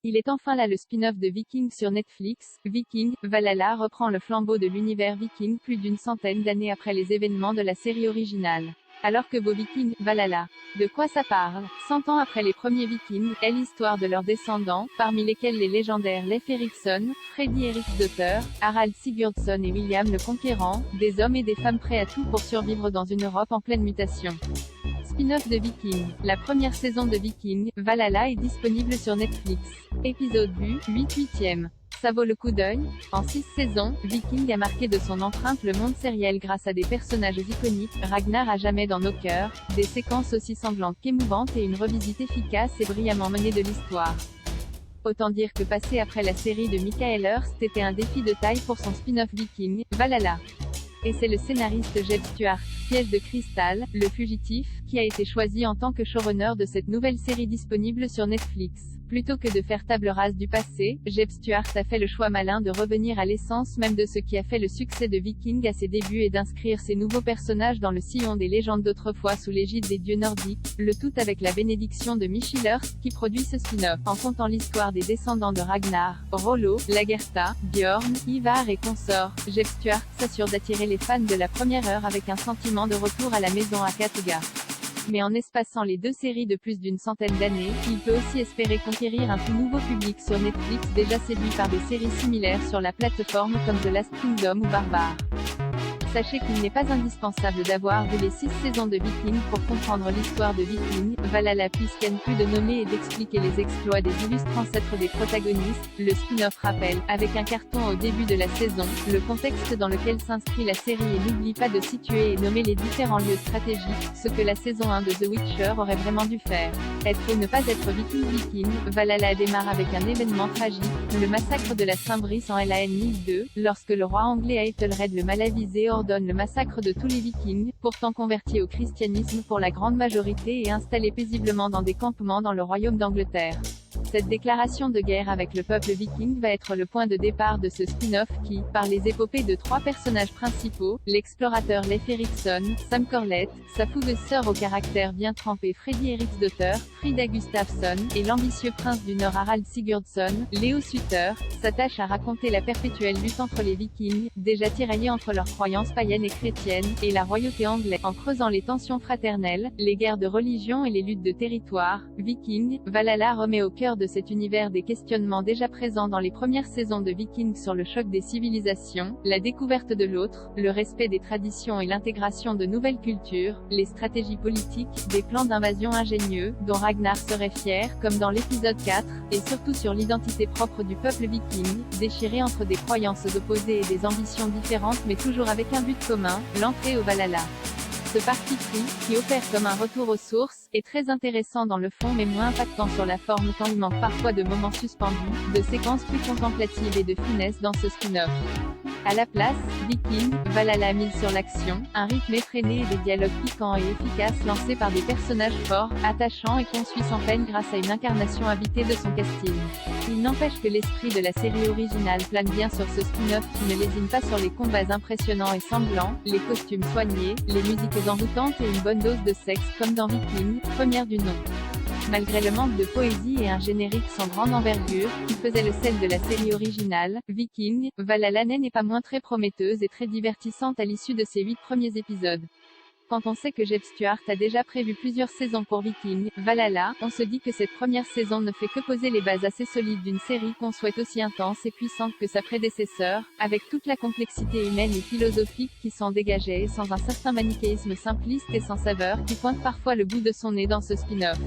Il est enfin là le spin-off de Vikings sur Netflix. Vikings, Valhalla reprend le flambeau de l'univers viking plus d'une centaine d'années après les événements de la série originale. Alors que vos Vikings, Valhalla. De quoi ça parle? 100 ans après les premiers Vikings, est l'histoire de leurs descendants, parmi lesquels les légendaires Leif Erikson, Freddy Eriksdotter, Harald Sigurdsson et William le Conquérant, des hommes et des femmes prêts à tout pour survivre dans une Europe en pleine mutation. Spin-off de Vikings. La première saison de Vikings, Valhalla est disponible sur Netflix. Épisode vu, 8/8e. Ça vaut le coup d'œil? En 6 saisons, Vikings a marqué de son empreinte le monde sériel grâce à des personnages iconiques, Ragnar à jamais dans nos cœurs, des séquences aussi sanglantes qu'émouvantes et une revisite efficace et brillamment menée de l'histoire. Autant dire que passer après la série de Michael Hurst était un défi de taille pour son spin-off Vikings, Valhalla. Et c'est le scénariste Jeb Stuart, Piège de cristal, le fugitif, qui a été choisi en tant que showrunner de cette nouvelle série disponible sur Netflix. Plutôt que de faire table rase du passé, Jeb Stuart a fait le choix malin de revenir à l'essence même de ce qui a fait le succès de Vikings à ses débuts et d'inscrire ces nouveaux personnages dans le sillon des légendes d'autrefois sous l'égide des dieux nordiques, le tout avec la bénédiction de Michael Hurst, qui produit ce spin-off, en contant l'histoire des descendants de Ragnar, Rollo, Lagertha, Bjorn, Ivar et consorts. Jeb Stuart s'assure d'attirer les fans de la première heure avec un sentiment de retour à la maison à Kattegat. Mais en espaçant les deux séries de plus d'une centaine d'années, il peut aussi espérer conquérir un tout nouveau public sur Netflix déjà séduit par des séries similaires sur la plateforme comme The Last Kingdom ou Barbare. Sachez qu'il n'est pas indispensable d'avoir vu les 6 saisons de Vikings pour comprendre l'histoire de Vikings, Valhalla puisqu'il n'y a plus de nommer et d'expliquer les exploits des illustres ancêtres des protagonistes. Le spin-off rappelle, avec un carton au début de la saison, le contexte dans lequel s'inscrit la série et n'oublie pas de situer et nommer les différents lieux stratégiques, ce que la saison 1 de The Witcher aurait vraiment dû faire. Être ou ne pas être Vikings, Valhalla démarre avec un événement tragique, le massacre de la Saint-Brice en LAN 1002, lorsque le roi anglais Æthelred le Malavisé ordonne le massacre de tous les Vikings, pourtant convertis au christianisme pour la grande majorité et installés paisiblement dans des campements dans le royaume d'Angleterre. Cette déclaration de guerre avec le peuple viking va être le point de départ de ce spin-off qui, par les épopées de 3 personnages principaux, l'explorateur Leif Erikson, Sam Corlett, sa fougueuse sœur au caractère bien trempé Freddy Eriksdotter, Frida Gustafsson, et l'ambitieux prince du Nord Harald Sigurdsson, Léo Sutter, s'attache à raconter la perpétuelle lutte entre les Vikings, déjà tiraillés entre leurs croyances païennes et chrétiennes, et la royauté anglaise, en creusant les tensions fraternelles, les guerres de religion et les luttes de territoire. Vikings, Valhalla remet au cœur de cet univers des questionnements déjà présents dans les premières saisons de Vikings sur le choc des civilisations, la découverte de l'autre, le respect des traditions et l'intégration de nouvelles cultures, les stratégies politiques, des plans d'invasion ingénieux, dont Ragnar serait fier, comme dans l'épisode 4, et surtout sur l'identité propre du peuple viking, déchiré entre des croyances opposées et des ambitions différentes mais toujours avec un but commun, l'entrée au Valhalla. Ce parti pris, qui opère comme un retour aux sources, est très intéressant dans le fond mais moins impactant sur la forme tant il manque parfois de moments suspendus, de séquences plus contemplatives et de finesse dans ce spin-off. À la place, Vikings, Valhalla mise sur l'action, un rythme effréné et des dialogues piquants et efficaces lancés par des personnages forts, attachants et qu'on suit sans peine grâce à une incarnation invitée de son casting. Il n'empêche que l'esprit de la série originale plane bien sur ce spin-off qui ne lésine pas sur les combats impressionnants et sanglants, les costumes soignés, les musiques envoûtantes et une bonne dose de sexe comme dans Vikings, première du nom. Malgré le manque de poésie et un générique sans grande envergure, qui faisait le sel de la série originale, Vikings, Valhalla n'est pas moins très prometteuse et très divertissante à l'issue de ses 8 premiers épisodes. Quand on sait que Jeb Stuart a déjà prévu plusieurs saisons pour Vikings, Valhalla, on se dit que cette première saison ne fait que poser les bases assez solides d'une série qu'on souhaite aussi intense et puissante que sa prédécesseur, avec toute la complexité humaine et philosophique qui s'en dégageait et sans un certain manichéisme simpliste et sans saveur qui pointe parfois le bout de son nez dans ce spin-off.